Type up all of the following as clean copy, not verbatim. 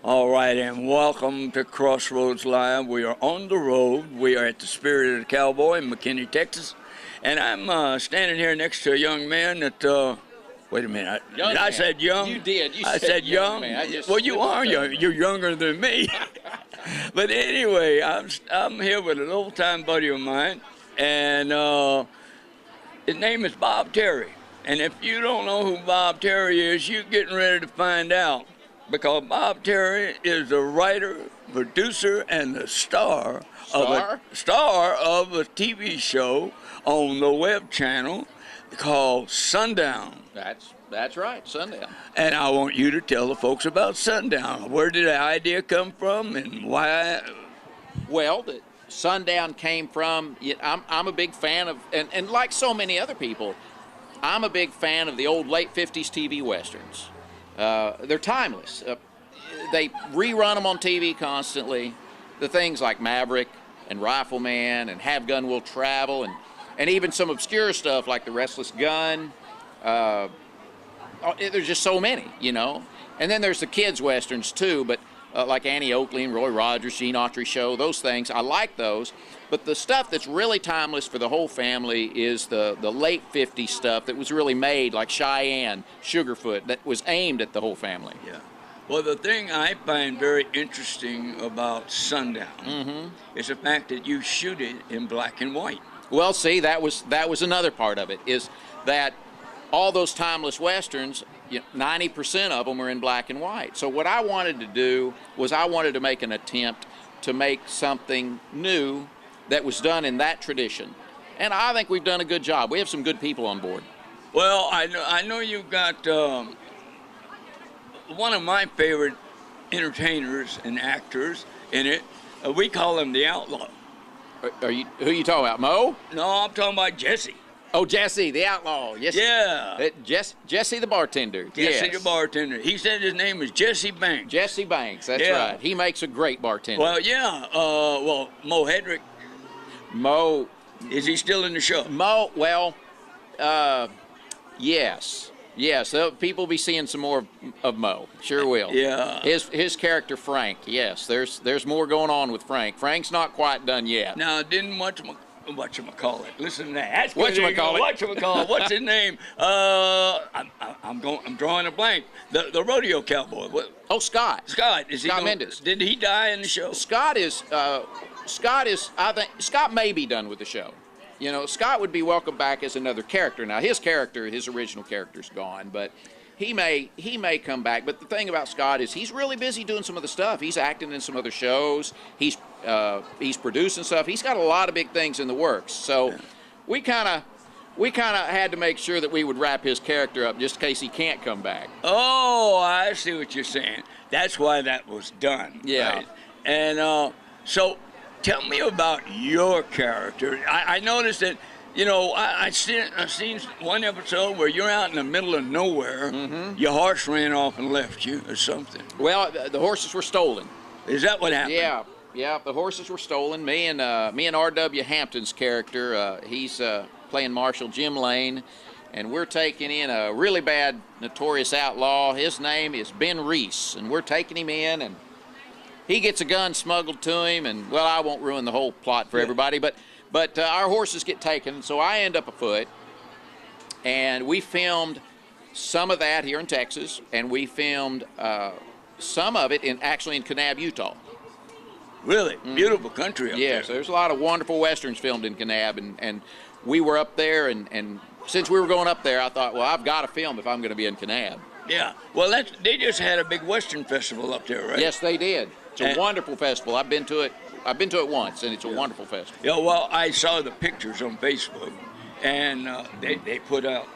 All right, and welcome to Crossroads Live. We are on the road. We are at the Spirit of the Cowboy in McKinney, Texas. And I'm standing here next to a young man that, wait a minute, I said young? You did. I said young. Man. Well, you are young. You're younger than me. But anyway, I'm here with an old-time buddy of mine, and his name is Bob Terry. And if you don't know who Bob Terry is, you're getting ready to find out. Because Bob Terry is the writer, producer, and the star of a TV show on the web channel called Sundown. That's right, Sundown. And I want you to tell the folks about Sundown. Where did the idea come from, and why? Well, Sundown came from. I'm a big fan of, and like so many other people, I'm a big fan of the old late '50s TV westerns. They're timeless. They rerun them on TV constantly. The things like Maverick and Rifleman and Have Gun Will Travel and even some obscure stuff like The Restless Gun. There's just so many, you know. And then there's the kids' westerns too, but like Annie Oakley and Roy Rogers, Gene Autry Show, those things. I like those. But the stuff that's really timeless for the whole family is the late 50s stuff that was really made, like Cheyenne, Sugarfoot, that was aimed at the whole family. Yeah. Well, the thing I find very interesting about Sundown is the fact that you shoot it in black and white. Well, see, that was another part of it, is that all those timeless westerns, 90% of them were in black and white. So what I wanted to do was I wanted to make an attempt to make something new that was done in that tradition. And I think we've done a good job. We have some good people on board. Well, I know you've got one of my favorite entertainers and actors in it. We call him the Outlaw. Who are you talking about, Mo? No, I'm talking about Jesse. Oh, Jesse, the Outlaw. Yes. Yeah. Jesse the bartender. Jesse the bartender. He said his name is Jesse Banks. Jesse Banks, that's right. He makes a great bartender. Well, yeah. Mo Hedrick. Mo. Is he still in the show? Mo, well, yes. Yes, people will be seeing some more of Mo. Sure will. Yeah. His character, Frank, yes. There's more going on with Frank. Frank's not quite done yet. Now, didn't whatchamacallit. Listen to that. Whatchamacallit. What's his name? I'm drawing a blank. The rodeo cowboy. What? Oh, Scott. Scott. Scott Mendes. Did he die in the show? Scott is. I think Scott may be done with the show. Scott would be welcome back as another character. Now his original character's gone, but he may come back. But the thing about Scott is he's really busy doing some other stuff. He's acting in some other shows. He's producing stuff. He's got a lot of big things in the works. So we kind of had to make sure that we would wrap his character up just in case he can't come back. Oh, I see what you're saying. That's why that was done. Yeah. Right? And so tell me about your character. I noticed that, I've seen one episode where you're out in the middle of nowhere. Your horse ran off and left you or something. Well, the horses were stolen. Is that what happened? Yeah, the horses were stolen. Me and R.W. Hampton's character, he's playing Marshal Jim Lane, and we're taking in a really bad, notorious outlaw. His name is Ben Reese, and we're taking him in, and he gets a gun smuggled to him, and, well, I won't ruin the whole plot for everybody, but our horses get taken, so I end up afoot, and we filmed some of that here in Texas, and we filmed some of it actually in Kanab, Utah. Really? Beautiful country up there. Yes, there's a lot of wonderful westerns filmed in Kanab, and we were up there, and since we were going up there, I thought, well, I've got to film if I'm going to be in Kanab. Yeah. Well, they just had a big western festival up there, right? Yes, they did. It's a wonderful festival. I've been to it. Once, and it's a wonderful festival. Yeah, well, I saw the pictures on Facebook, and they put out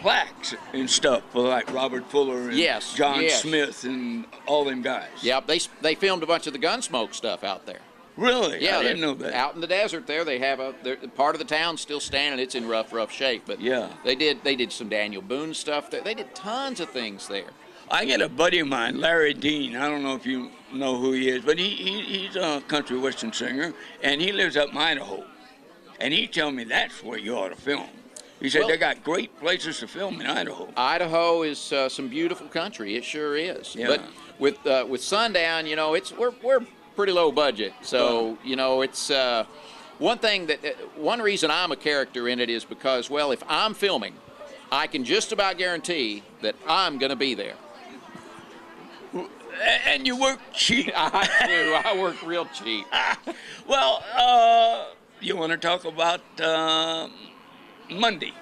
plaques and stuff for like Robert Fuller and John Smith and all them guys. Yeah, they filmed a bunch of the Gunsmoke stuff out there. Really? Yeah, I didn't know that. Out in the desert there, they have part of the town still standing. It's in rough shape, but yeah, they did some Daniel Boone stuff there. They did tons of things there. I got a buddy of mine, Larry Dean. I don't know if you know who he is, but he's a country western singer, and he lives up in Idaho. And he told me that's where you ought to film. He said they got great places to film in Idaho. Idaho is some beautiful country. It sure is. Yeah. But with Sundown, you know, we're pretty low budget. So you know, it's one reason I'm a character in it is because, well, if I'm filming, I can just about guarantee that I'm going to be there. And you work cheap. I do. I work real cheap. Well, you want to talk about Monday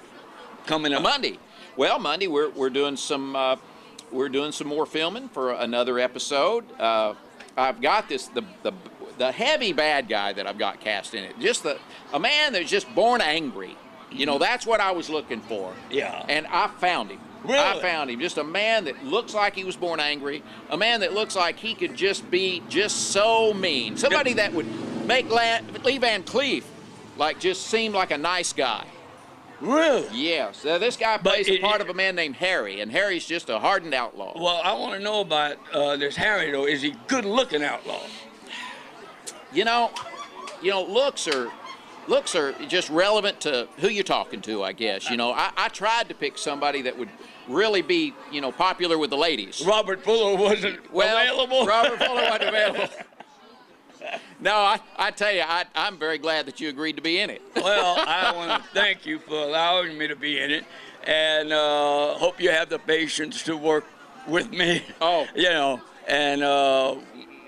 coming up? Monday. Well, Monday we're doing some more filming for another episode. I've got the heavy bad guy that I've got cast in it. Just a man that's just born angry. You know, that's what I was looking for. Yeah. And I found him. Really? I found him. Just a man that looks like he was born angry. A man that looks like he could just be just so mean. Somebody that would make Lee Van Cleef just seem like a nice guy. Really? Yes. This guy plays a part of a man named Harry, and Harry's just a hardened outlaw. Well, I want to know about this Harry, though. Is he good-looking outlaw? You know, looks are just relevant to who you're talking to, I guess. You know, I tried to pick somebody that would really be, you know, popular with the ladies. Robert Fuller wasn't available? Robert Fuller wasn't available. No, I tell you, I'm very glad that you agreed to be in it. Well, I want to thank you for allowing me to be in it, and hope you have the patience to work with me. Oh. You know, and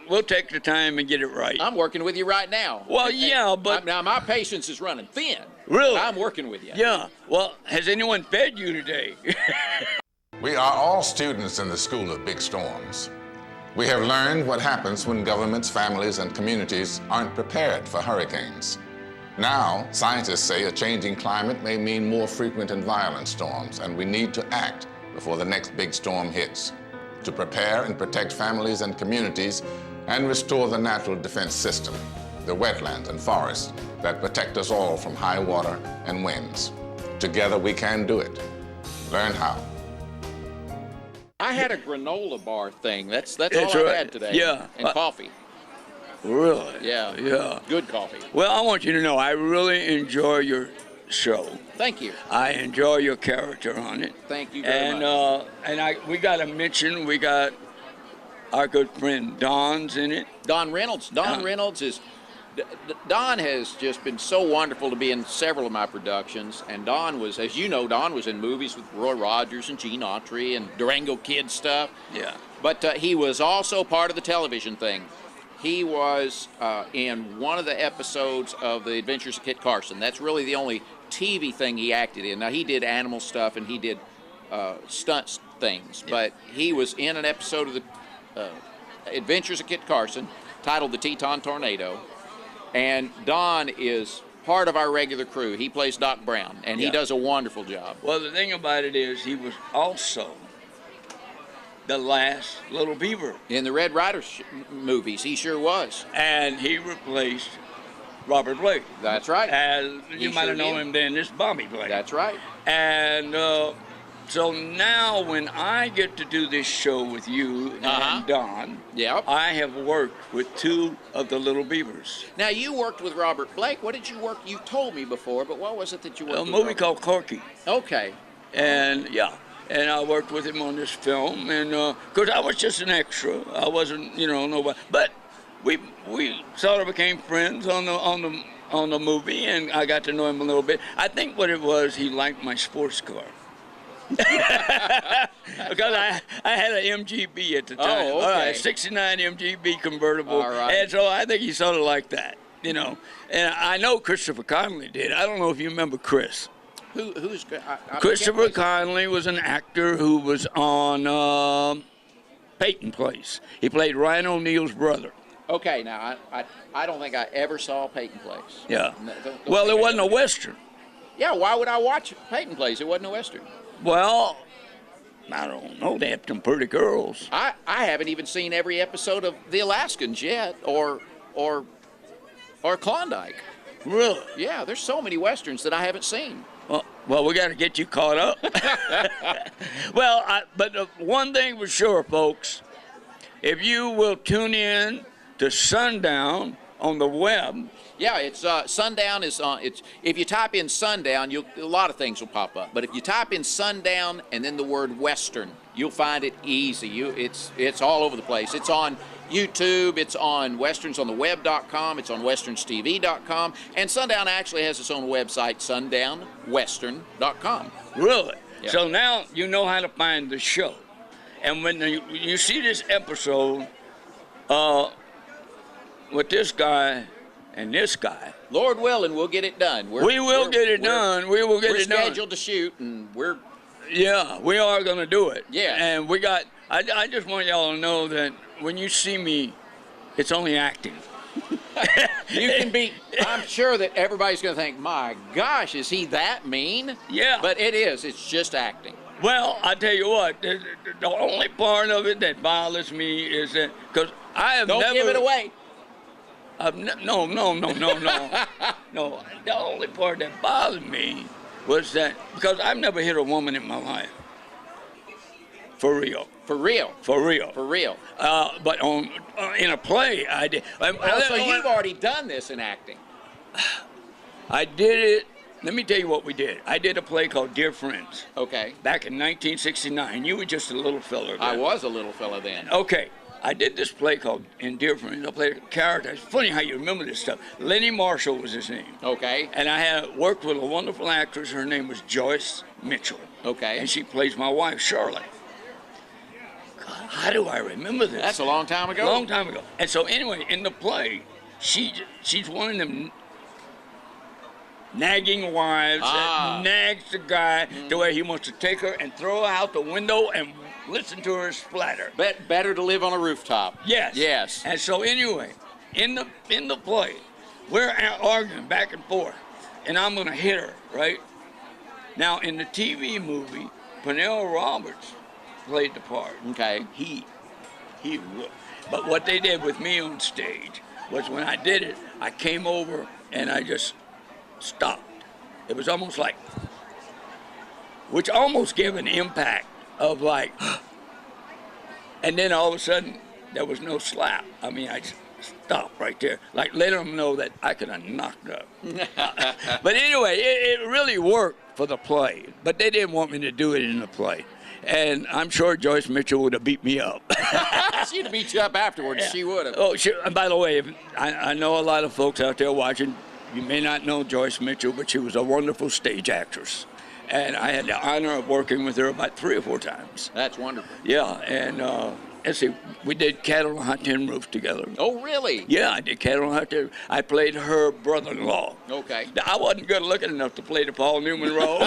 we'll take the time and get it right. I'm working with you right now. Well, yeah, but... Now, my patience is running thin. Really? I'm working with you. Yeah. Well, has anyone fed you today? We are all students in the School of Big Storms. We have learned what happens when governments, families, and communities aren't prepared for hurricanes. Now, scientists say a changing climate may mean more frequent and violent storms, and we need to act before the next big storm hits to prepare and protect families and communities and restore the natural defense system, the wetlands and forests that protect us all from high water and winds. Together we can do it. Learn how. I had a granola bar thing. That's all That's I right. had today. Yeah. And coffee. Really? Yeah. Yeah. Good coffee. Well, I want you to know I really enjoy your show. Thank you. I enjoy your character on it. Thank you very much. We got to mention, we got our good friend Don's in it. Don Reynolds. Don has just been so wonderful to be in several of my productions. And Don was, as you know, in movies with Roy Rogers and Gene Autry and Durango Kid stuff. Yeah. But he was also part of the television thing. He was in one of the episodes of The Adventures of Kit Carson. That's really the only TV thing he acted in. Now, he did animal stuff and he did stunt things. Yeah. But he was in an episode of The Adventures of Kit Carson titled The Teton Tornado. And Don is part of our regular crew. He plays Doc Brown, and he does a wonderful job. Well, the thing about it is he was also the last Little Beaver. In the Red Ryder movies, he sure was. And he replaced Robert Blake. That's right. As you might have known him then, this Bobby Blake. That's right. And so now when I get to do this show with you and Don, I have worked with two of the Little Beavers. Now, you worked with Robert Blake. What did you work? You told me before, but what was it that you worked with? A movie called Corky. Okay. And, and I worked with him on this film. And, because I was just an extra. I wasn't, nobody. But we sort of became friends on the movie, and I got to know him a little bit. I think what it was, he liked my sports car. Because I had an MGB at the time. Oh, okay. All right, 69 MGB convertible. All right. And so I think he sort of liked that, And I know Christopher Connolly did. I don't know if you remember Chris. Who's Christopher Connolly was an actor who was on Peyton Place. He played Ryan O'Neal's brother. Okay, now I don't think I ever saw Peyton Place. Yeah. No, don't Well, think it I wasn't a ever did. Western. Yeah, why would I watch Peyton Place? It wasn't a Western. Well, I don't know. They have some pretty girls. I haven't even seen every episode of The Alaskans yet, or Klondike. Really? Yeah, there's so many Westerns that I haven't seen. Well, we got to get you caught up. Well, but one thing for sure, folks, if you will tune in to Sundown on the web. Yeah, it's Sundown is on. It's if you type in Sundown, a lot of things will pop up. But if you type in Sundown and then the word Western, you'll find it easy. It's all over the place. It's on YouTube. It's on westernsontheweb.com. It's on westernstv.com. And Sundown actually has its own website, sundownwestern.com. Really? Yeah. So now you know how to find the show. And when you see this episode with this guy and this guy, Lord willing, we'll get it done. We will get it done. We're scheduled to shoot, and Yeah, we are going to do it. Yeah. And we got, I just want y'all to know that when you see me, it's only acting. You can be, I'm sure that everybody's going to think, my gosh, is he that mean? Yeah. But it is. It's just acting. Well, I tell you what, the only part of it that bothers me is that, because I have Don't never... give it away. No. No, the only part that bothered me was that, because I've never hit a woman in my life. For real. For real. For real. For real. But in a play, I did. So you've already done this in acting. I did it. Let me tell you what we did. I did a play called Dear Friends. Okay. Back in 1969. You were just a little fella then. I was a little fella then. Okay. I did this play called In Dear Friends. I played a character. It's funny how you remember this stuff. Lenny Marshall was his name. Okay. And I had worked with a wonderful actress. Her name was Joyce Mitchell. Okay. And she plays my wife, Charlotte. God, how do I remember this? That's a long time ago. Long time ago. And so anyway, in the play, she's one of them nagging wives that nags the guy to where he wants to take her and throw her out the window and listen to her splatter. Better to live on a rooftop. Yes. Yes. And so anyway, in the play, we're arguing back and forth, and I'm gonna hit her, right? Now in the TV movie, Pernell Roberts played the part. Okay. He would. But what they did with me on stage was when I did it, I came over and I just stopped. It was almost like, which almost gave an impact of like, and then all of a sudden there was no slap. I mean, I just stopped right there, like let them know that I could have knocked her. But anyway, it really worked for the play, but they didn't want me to do it in the play. And I'm sure Joyce Mitchell would have beat me up. She'd have beat you up afterwards. Yeah. She would have. Oh, and by the way, I know a lot of folks out there watching. You may not know Joyce Mitchell, but she was a wonderful stage actress. And I had the honor of working with her about 3 or 4 times. That's wonderful. Yeah, and let's see, we did Cattle on Hot Tin Roof together. Oh, really? Yeah, I did Cattle on Hot Tin Roof. I played her brother-in-law. Okay. I wasn't good looking enough to play the Paul Newman role.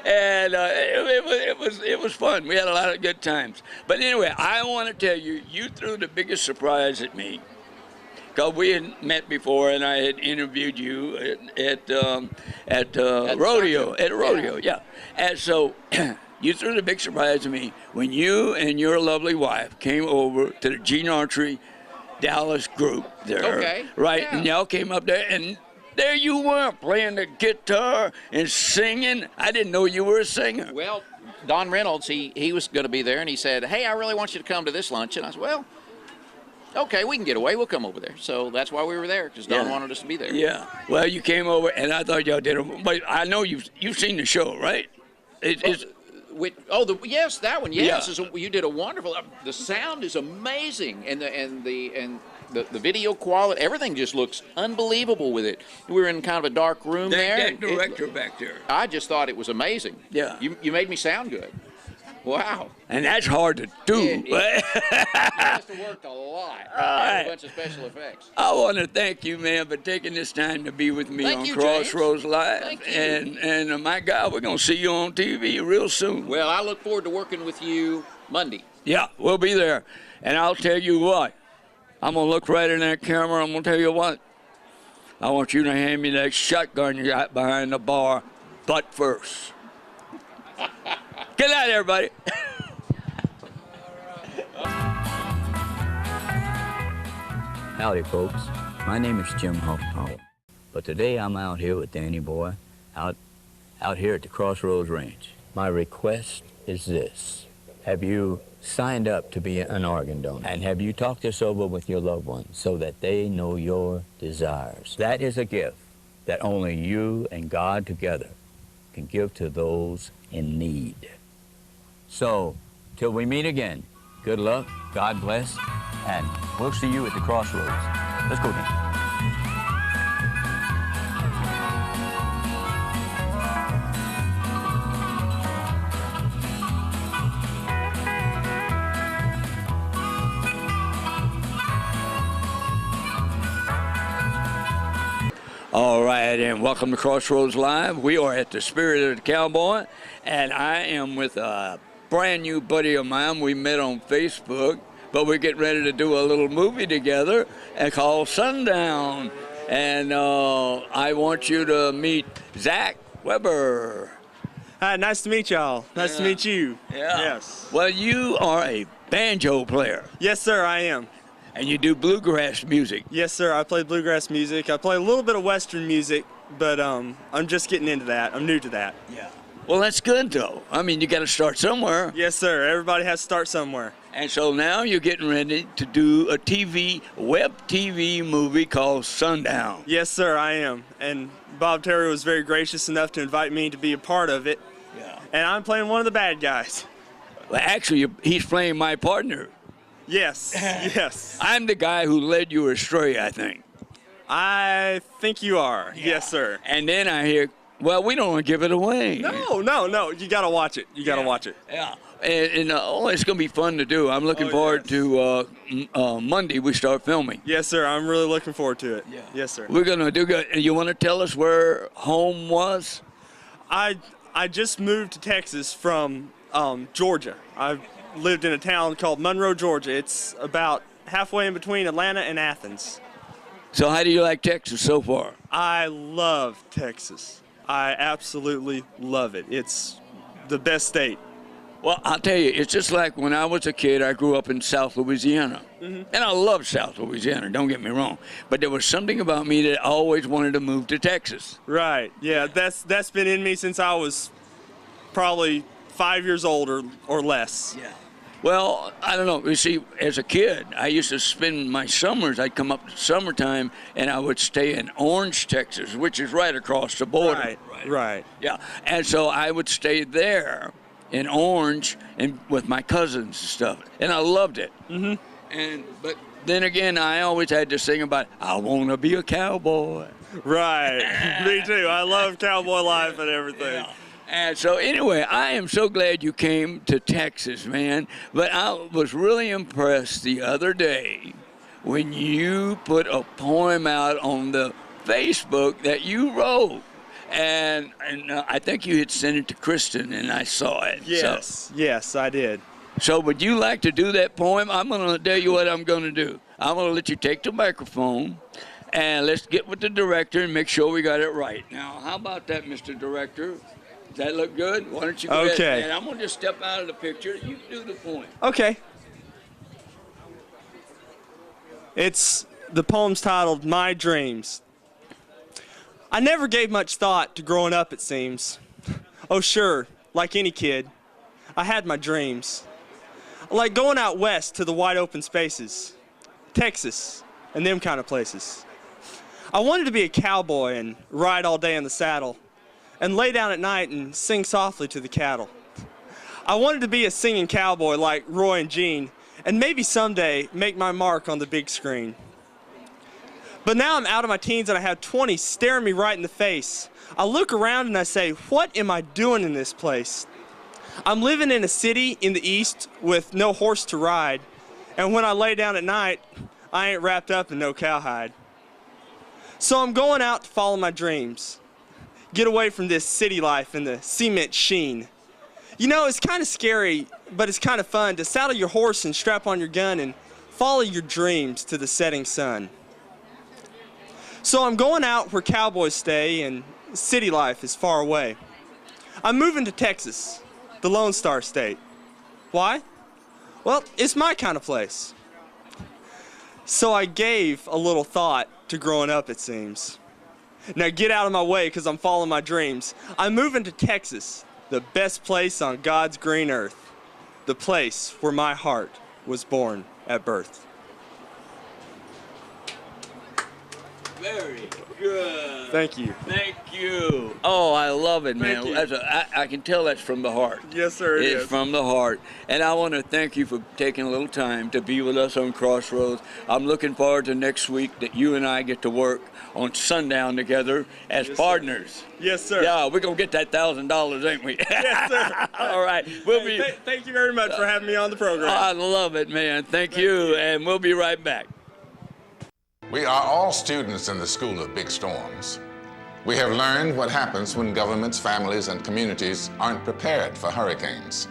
And it was fun. We had a lot of good times. But anyway, I want to tell you, you threw the biggest surprise at me. Because we had met before, and I had interviewed you at rodeo. At a rodeo, yeah. And so you threw the big surprise to me when you and your lovely wife came over to the Gene Archery Dallas group there. Okay. Right, yeah. and y'all came up there, and there you were playing the guitar and singing. I didn't know you were a singer. Well, Don Reynolds, he was going to be there, and he said, hey, I really want you to come to this lunch. And I said, well, okay, we can get away. We'll come over there. So that's why we were there, because Don wanted us to be there. Yeah. Well, you came over, and I thought y'all did it. But I know you've seen the show, right? Yes, that one. Yes, Yeah. You did a wonderful. The sound is amazing, and the video quality, everything just looks unbelievable with it. We were in kind of a dark room there. That director back there. I just thought it was amazing. Yeah. You made me sound good. Wow. And that's hard to do. Yeah, he must have worked a lot. Right. A bunch of special effects. I want to thank you, man, for taking this time to be with me Thank on you, Crossroads James. Live. Thank you. And my God, we're going to see you on TV real soon. Well, I look forward to working with you Monday. Yeah, we'll be there. And I'll tell you what, I'm going to look right in that camera. I'm going to tell you what. I want you to hand me that shotgun you got behind the bar, butt first. Good night, everybody. Howdy, folks. My name is Jim Hoffpauer, but today I'm out here with Danny Boy, out here at the Crossroads Ranch. My request is this. Have you signed up to be an organ donor? And have you talked this over with your loved ones so that they know your desires? That is a gift that only you and God together can give to those in need. So, till we meet again, good luck, God bless, and we'll see you at the Crossroads. Let's go, Dan. All right, and welcome to Crossroads Live. We are at the Spirit of the Cowboy, and I am with a brand new buddy of mine. We met on Facebook, but we're getting ready to do a little movie together called Sundown. And I want you to meet Zack Weber. Hi, nice to meet y'all. Nice to meet you. Yeah. Yes. Well, you are a banjo player, Yes, sir, I am. and you do bluegrass music. Yes, sir, I play bluegrass music. I play a little bit of Western music, but I'm just getting into that. I'm new to that. Yeah. Well, that's good, though. I mean, you got to start somewhere. Yes, sir. Everybody has to start somewhere. And so now you're getting ready to do a web TV movie called Sundown. Yes, sir, I am. And Bob Terry was very gracious enough to invite me to be a part of it. Yeah. And I'm playing one of the bad guys. Well, actually, he's playing my partner. Yes. Yes. I'm the guy who led you astray, I think. I think you are. Yes, sir. And then I hear, well, we don't want to give it away. No. You got to watch it. You got to watch it. Yeah. And it's going to be fun to do. I'm looking forward to Monday we start filming. Yes, sir. I'm really looking forward to it. Yeah. Yes, sir. We're going to do good. You want to tell us where home was? I just moved to Texas from Georgia. I've lived in a town called Monroe, Georgia. It's about halfway in between Atlanta and Athens. So how do you like Texas so far? I love Texas. I absolutely love it. It's the best state. Well, I'll tell you, it's just like when I was a kid, I grew up in South Louisiana. And I love South Louisiana, don't get me wrong. But there was something about me that I always wanted to move to Texas. Right. Yeah, that's been in me since I was probably 5 years old or less. Yeah. Well, I don't know. You see, as a kid, I used to spend my summers. I'd come up to summertime, and I would stay in Orange, Texas, which is right across the border. Right. Yeah. And so I would stay there in Orange and with my cousins and stuff, and I loved it. But then again, I always had this thing about I want to be a cowboy. Right. Me too. I love cowboy life and everything. Yeah. And so anyway, I am so glad you came to Texas, man. But I was really impressed the other day when you put a poem out on the Facebook that you wrote. And I think you had sent it to Kristen, and I saw it. Yes, I did. So would you like to do that poem? I'm going to tell you what I'm going to do. I'm going to let you take the microphone, and let's get with the director and make sure we got it right. Now, how about that, Mr. Director? Does that look good? Why don't you go ahead? And I'm going to just step out of the picture. You do the poem. Okay. The poem's titled My Dreams. I never gave much thought to growing up, it seems. Oh, sure, like any kid, I had my dreams. Like going out west to the wide open spaces, Texas, and them kind of places. I wanted to be a cowboy and ride all day in the saddle, and lay down at night and sing softly to the cattle. I wanted to be a singing cowboy like Roy and Gene, and maybe someday make my mark on the big screen. But now I'm out of my teens and I have 20 staring me right in the face. I look around and I say, what am I doing in this place? I'm living in a city in the east with no horse to ride, and when I lay down at night, I ain't wrapped up in no cowhide. So I'm going out to follow my dreams, get away from this city life and the cement sheen. You know, it's kind of scary, but it's kind of fun to saddle your horse and strap on your gun and follow your dreams to the setting sun. So I'm going out where cowboys stay and city life is far away. I'm moving to Texas, the Lone Star State. Why? Well, it's my kind of place. So I gave a little thought to growing up, it seems. Now get out of my way, because I'm following my dreams. I'm moving to Texas, the best place on God's green earth, the place where my heart was born at birth. Very good. Thank you. Thank you. Oh, I love it, man. Thank you. I can tell that's from the heart. Yes, sir, it It's is. from the heart. And I want to thank you for taking a little time to be with us on Crossroads. I'm looking forward to next week that you and I get to work on Sundown together as partners. Yes, sir. Yeah, we're going to get that $1,000, ain't we? Yes, sir. All right. We'll be. Thank you very much for having me on the program. I love it, man. Thank you. And we'll be right back. We are all students in the School of Big Storms. We have learned what happens when governments, families, and communities aren't prepared for hurricanes.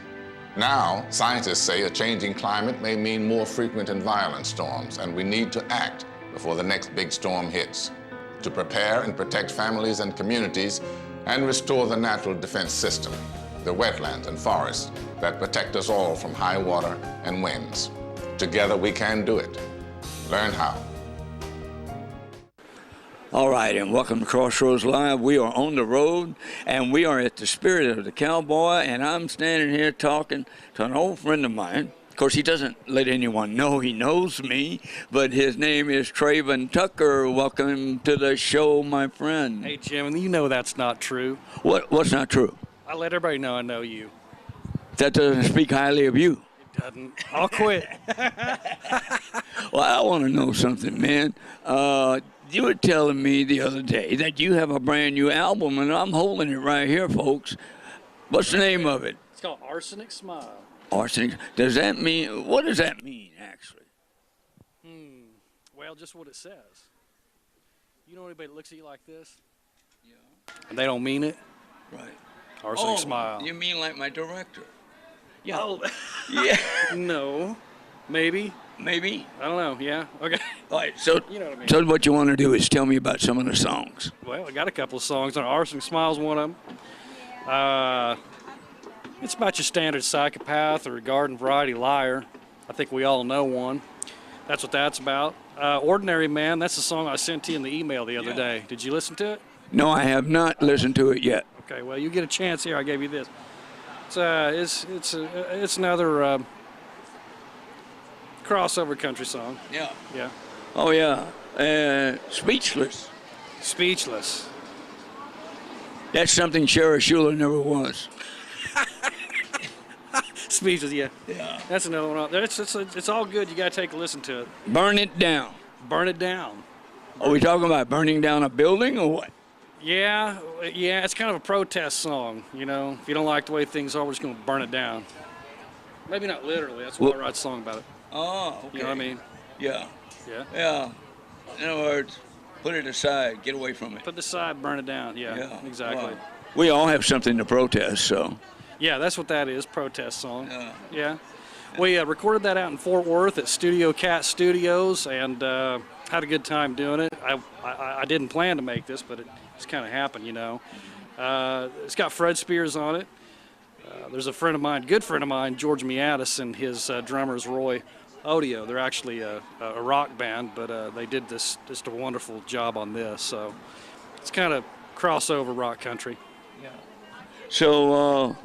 Now, scientists say a changing climate may mean more frequent and violent storms, and we need to act before the next big storm hits to prepare and protect families and communities and restore the natural defense system, the wetlands and forests that protect us all from high water and winds. Together we can do it. Learn how. All right, and welcome to Crossroads Live. We are on the road, and we are at the Spirit of the Cowboy, and I'm standing here talking to an old friend of mine. Of course, he doesn't let anyone know he knows me, but his name is Traven Tucker. Welcome to the show, my friend. Hey, Jim, you know that's not true. What's not true? I let everybody know I know you. That doesn't speak highly of you. It doesn't. I'll quit. Well, I want to know something, man. You were telling me the other day that you have a brand new album, and I'm holding it right here, folks. What's the name of it? It's called Arsenic Smile. Arsenic. Does that mean, what does that mean, actually? Well, just what it says. You know anybody that looks at you like this? Yeah. And they don't mean it? Right. Arsenic Smile. You mean like my director? Yeah. Oh. Yeah. No. Maybe. Maybe. I don't know. Yeah. Okay. All right. So, You know what I mean. so what you want to do is tell me about some of the songs. Well, I got a couple of songs on Arsenic Smile's one of them. It's about your standard psychopath or garden variety liar. I think we all know one. That's what that's about. Ordinary Man, that's the song I sent to you in the email the other day. Did you listen to it? No, I have not listened to it yet. Okay, well, you get a chance here. I gave you this. It's another crossover country song. Yeah. Yeah. Oh, yeah. Speechless. Speechless. That's something Sheriff Schuler never was. Speechless, yeah. Yeah. That's another one. It's all good. You got to take a listen to it. Burn It Down. Burn It Down. Are we talking about burning down a building or what? Yeah, it's kind of a protest song, you know. If you don't like the way things are, we're just going to burn it down. Maybe not literally. That's why I write a song about it. Oh, okay. You know what I mean? Yeah. Yeah. Yeah. In other words, put it aside, get away from it. Put it aside, burn it down. Yeah, exactly. Wow. We all have something to protest, so. Yeah, that's what that is, protest song. Yeah. Yeah. We recorded that out in Fort Worth at Studio Cat Studios and had a good time doing it. I didn't plan to make this, but it just kind of happened, you know. It's got Fred Spears on it. There's a friend of mine, good friend of mine, George Miatis, and his drummer's Roy Odio. They're actually a rock band, but they did just a wonderful job on this. So it's kind of crossover rock country. Yeah. So,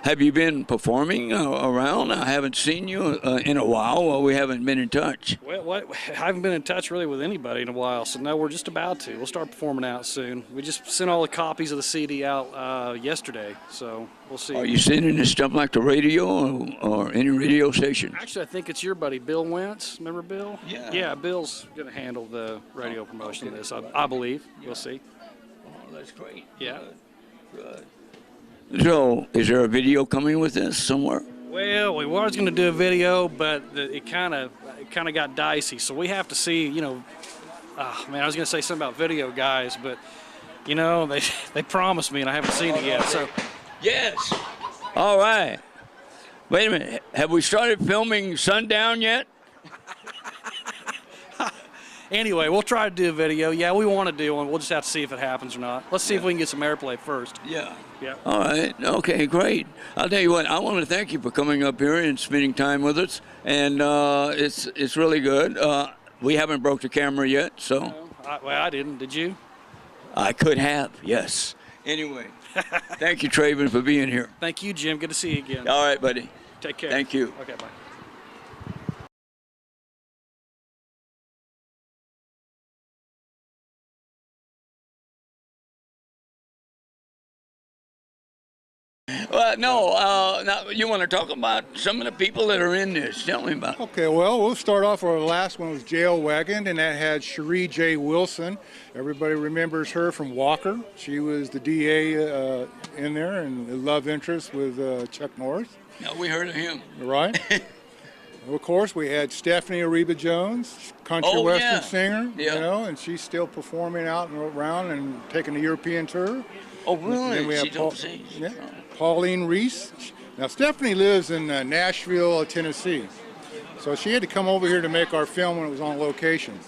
have you been performing around? I haven't seen you in a while. Well, we haven't been in touch. Well, I haven't been in touch really with anybody in a while, so no, we're just about to. We'll start performing out soon. We just sent all the copies of the CD out yesterday, so we'll see. Are you sending this stuff like the radio or any radio station? Actually, I think it's your buddy Bill Wentz. Remember Bill? Yeah. Yeah, Bill's going to handle the radio promotion of this, I believe. We'll see. Oh, that's great. Yeah. Good. So, is there a video coming with this somewhere? Well, we was going to do a video, but it kind of got dicey. So we have to see, you know. Man, I was going to say something about video guys, but you know they promised me and I haven't seen it yet. So. Yes. All right. Wait a minute. Have we started filming Sundown yet? Anyway, we'll try to do a video. Yeah, we want to do one. We'll just have to see if it happens or not. Let's see if we can get some airplay first. Yeah. Yeah. All right. Okay, great. I'll tell you what, I want to thank you for coming up here and spending time with us. And it's really good. We haven't broke the camera yet, so. Well, I didn't. Did you? I could have, yes. Anyway, thank you, Traven, for being here. Thank you, Jim. Good to see you again. All right, buddy. Take care. Thank you. Okay, bye. Well, no, now you want to talk about some of the people that are in this. Tell me about it. Okay, well, we'll start off. Our last one was Jail Wagon, and that had Cherie J. Wilson. Everybody remembers her from Walker. She was the DA in there and the love interest with Chuck Norris. Yeah, we heard of him. Right. Of course, we had Stephanie Ariba Jones, country western singer, you know, and she's still performing out and around and taking the European tour. Oh, really? Then we have She's overseas. Yeah. Pauline Reese. Now, Stephanie lives in Nashville, Tennessee. So she had to come over here to make our film when it was on location.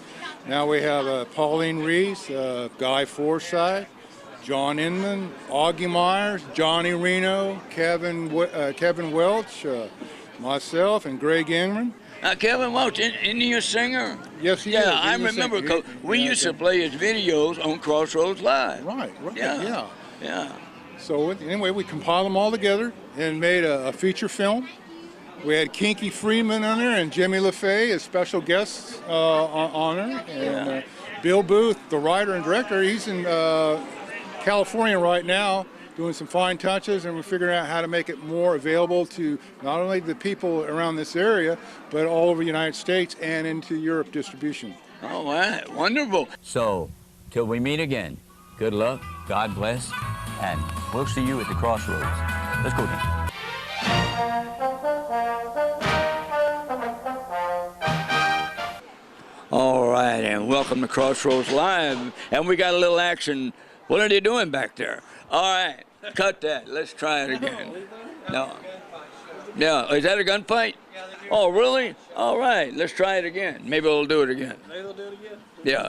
Now we have Pauline Reese, Guy Forsythe, John Inman, Augie Myers, Johnny Reno, Kevin Welch, myself, and Greg Ingram. Kevin Welch, isn't he a singer? Yes, he is. Yeah, I remember. We used to play his videos on Crossroads Live. Right, Yeah. So anyway, we compiled them all together and made a feature film. We had Kinky Freeman on there and Jimmy LaFay as special guests on there. And Bill Booth, the writer and director, he's in California right now doing some fine touches, and we're figuring out how to make it more available to not only the people around this area, but all over the United States and into Europe distribution. All right, wonderful. So, till we meet again, good luck, God bless, and we'll see you at the crossroads. Let's go then. All right, and welcome to Crossroads Live. And we got a little action. What are they doing back there? All right, cut that. Let's try it again. No. Yeah, is that a gunfight? Oh, really? All right, let's try it again. Maybe we'll do it again. Maybe they'll do it again. Yeah.